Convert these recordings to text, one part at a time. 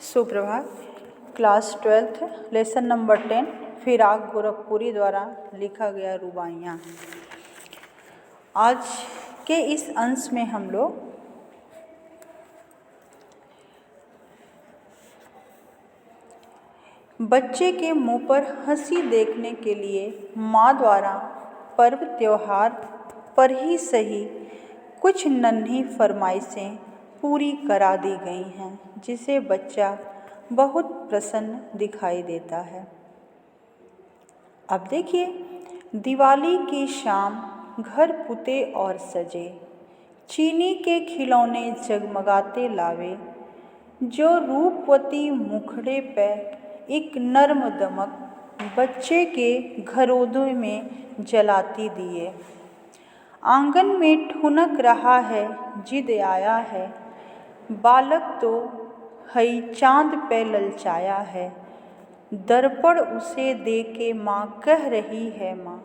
सुप्रभात। Class 12th lesson number 10 Firaq Gorakhpuri द्वारा लिखा गया रुबाइयाँ। आज के इस अंश में हम लोग बच्चे के मुंह पर हंसी देखने के लिए माँ द्वारा पर्व त्योहार पर ही सही कुछ नन्ही फरमाइशें पूरी करा दी गई हैं, जिसे बच्चा बहुत प्रसन्न दिखाई देता है। अब देखिए, दिवाली की शाम घर पुते और सजे, चीनी के खिलौने जगमगाते लावे, जो रूपवती मुखड़े पे एक नर्म दमक बच्चे के घरों में जलाती दिए। आंगन में ठुनक रहा है जिद आया है, बालक तो हई चाँद पे ललचाया है, दर्पण उसे दे के माँ कह रही है, माँ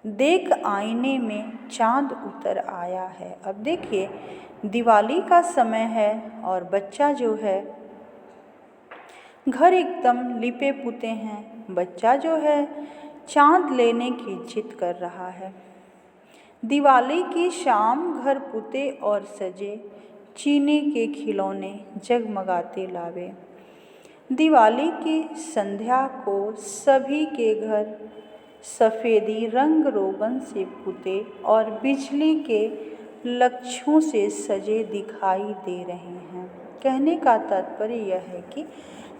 देख आईने में चाँद उतर आया है। अब देखिए, दिवाली का समय है और बच्चा जो है घर एकदम लिपे पुते हैं। बच्चा जो है चाँद लेने की जिद कर रहा है। दिवाली की शाम घर पुते और सजे, चीनी के खिलौने जगमगाते लावे। दिवाली की संध्या को सभी के घर सफ़ेदी रंग रोगन से पुते और बिजली के लच्छों से सजे दिखाई दे रहे हैं। कहने का तात्पर्य यह है कि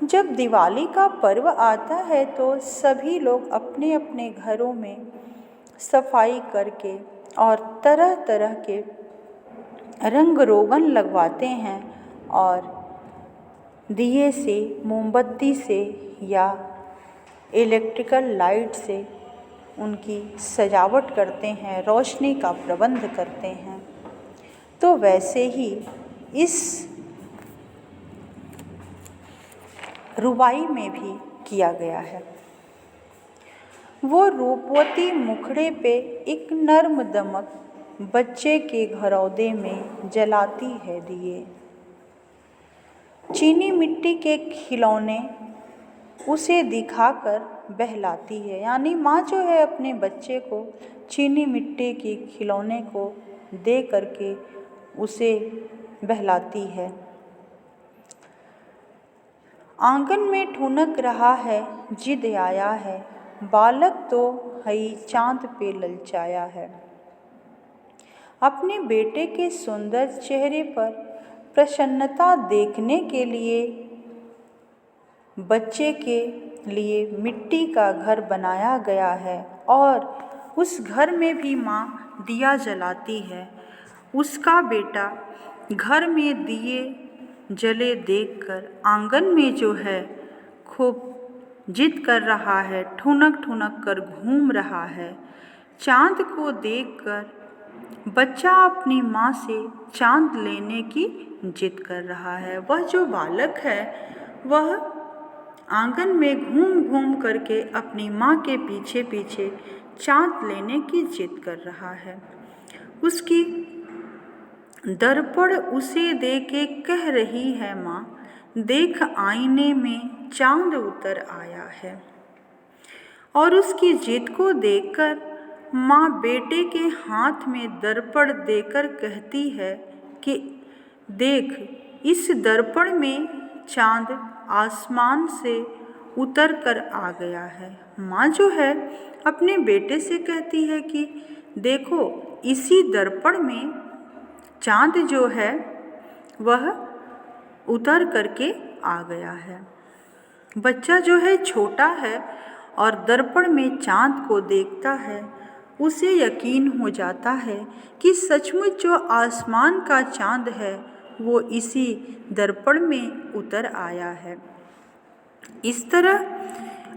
जब दिवाली का पर्व आता है तो सभी लोग अपने अपने घरों में सफाई करके और तरह तरह के रंग रोगन लगवाते हैं और दिए से, मोमबत्ती से या इलेक्ट्रिकल लाइट से उनकी सजावट करते हैं, रोशनी का प्रबंध करते हैं। तो वैसे ही इस रुबाई में भी किया गया है। वो रूपवती मुखड़े पे एक नर्म दमक बच्चे के घरौदे में जलाती है दिए। चीनी मिट्टी के खिलौने उसे दिखाकर बहलाती है, यानी माँ जो है अपने बच्चे को चीनी मिट्टी के खिलौने को दे करके उसे बहलाती है। आंगन में ठुनक रहा है जिद आया है, बालक तो हई चाँद पे ललचाया है। अपने बेटे के सुंदर चेहरे पर प्रसन्नता देखने के लिए बच्चे के लिए मिट्टी का घर बनाया गया है और उस घर में भी माँ दिया जलाती है। उसका बेटा घर में दिए जले देखकर आंगन में जो है खूब जिद कर रहा है, ठुनक ठुनक कर घूम रहा है। चाँद को देखकर बच्चा अपनी माँ से चाँद लेने की जिद कर रहा है। वह जो बालक है वह आंगन में घूम घूम करके अपनी माँ के पीछे पीछे चाँद लेने की जिद कर रहा है। उसकी दर्पण उसे दे के कह रही है, माँ देख आईने में चाँद उतर आया है। और उसकी जिद को देखकर माँ बेटे के हाथ में दर्पण देकर कहती है कि देख, इस दर्पण में चाँद आसमान से उतर कर आ गया है। माँ जो है अपने बेटे से कहती है कि देखो, इसी दर्पण में चाँद जो है वह उतर करके आ गया है। बच्चा जो है छोटा है और दर्पण में चाँद को देखता है। उसे यकीन हो जाता है कि सचमुच जो आसमान का चाँद है वो इसी दर्पण में उतर आया है। इस तरह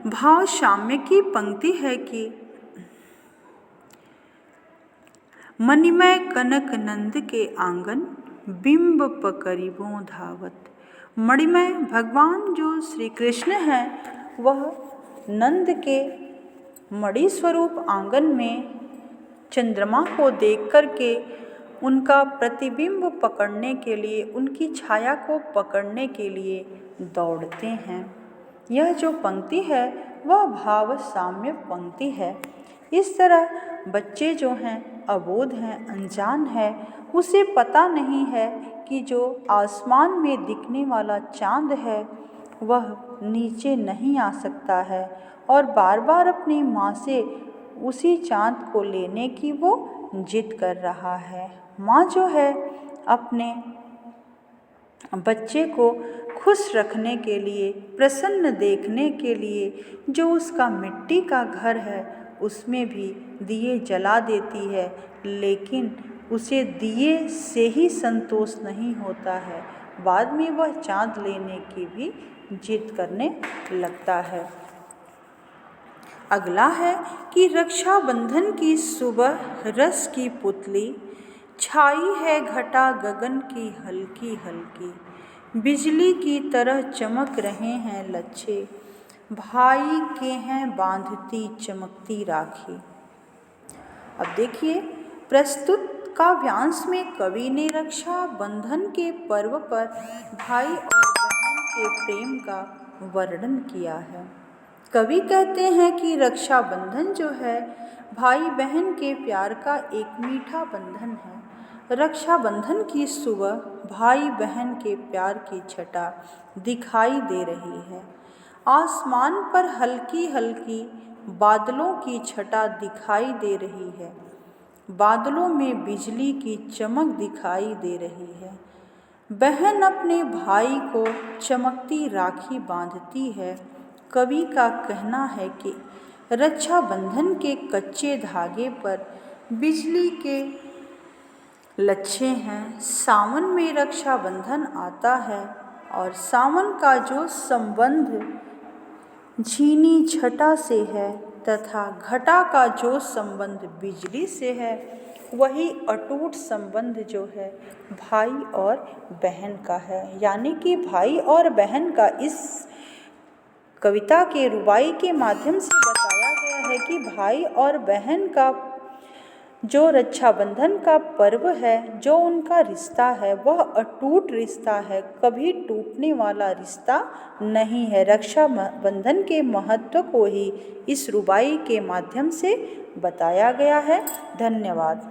भाव साम्य की पंक्ति है कि मणिमय कनक नंद के आंगन, बिंब पकरिबों धावत। मणिमय भगवान जो श्री कृष्ण हैं वह नंद के मणि स्वरूप आंगन में चंद्रमा को देख कर के उनका प्रतिबिंब पकड़ने के लिए, उनकी छाया को पकड़ने के लिए दौड़ते हैं। यह जो पंक्ति है वह भाव साम्य पंक्ति है। इस तरह बच्चे जो हैं अबोध हैं, अनजान है, उसे पता नहीं है कि जो आसमान में दिखने वाला चाँद है वह नीचे नहीं आ सकता है, और बार बार अपनी माँ से उसी चाँद को लेने की वो जिद कर रहा है। माँ जो है अपने बच्चे को खुश रखने के लिए, प्रसन्न देखने के लिए जो उसका मिट्टी का घर है उसमें भी दिए जला देती है, लेकिन उसे दिए से ही संतोष नहीं होता है, बाद में वह चाँद लेने की भी जिद करने लगता है। अगला है कि रक्षाबंधन की सुबह रस की पुतली, छाई है घटा गगन की हल्की हल्की, बिजली की तरह चमक रहे हैं लच्छे, भाई के हैं बांधती चमकती राखी। अब देखिए, प्रस्तुत काव्यांश में कवि ने रक्षाबंधन के पर्व पर भाई और बहन के प्रेम का वर्णन किया है। कवि कहते हैं कि रक्षाबंधन जो है भाई बहन के प्यार का एक मीठा बंधन है। रक्षाबंधन की सुबह भाई बहन के प्यार की छटा दिखाई दे रही है। आसमान पर हल्की हल्की बादलों की छटा दिखाई दे रही है। बादलों में बिजली की चमक दिखाई दे रही है। बहन अपने भाई को चमकती राखी बांधती है। कवि का कहना है कि रक्षाबंधन के कच्चे धागे पर बिजली के लच्छे हैं। सावन में रक्षाबंधन आता है और सावन का जो संबंध झीनी छटा से है तथा घटा का जो संबंध बिजली से है, वही अटूट संबंध जो है भाई और बहन का है। यानी कि भाई और बहन का इस कविता के रुबाई के माध्यम से बताया गया है कि भाई और बहन का जो रक्षाबंधन का पर्व है, जो उनका रिश्ता है, वह अटूट रिश्ता है, कभी टूटने वाला रिश्ता नहीं है। रक्षाबंधन के महत्व को ही इस रुबाई के माध्यम से बताया गया है। धन्यवाद।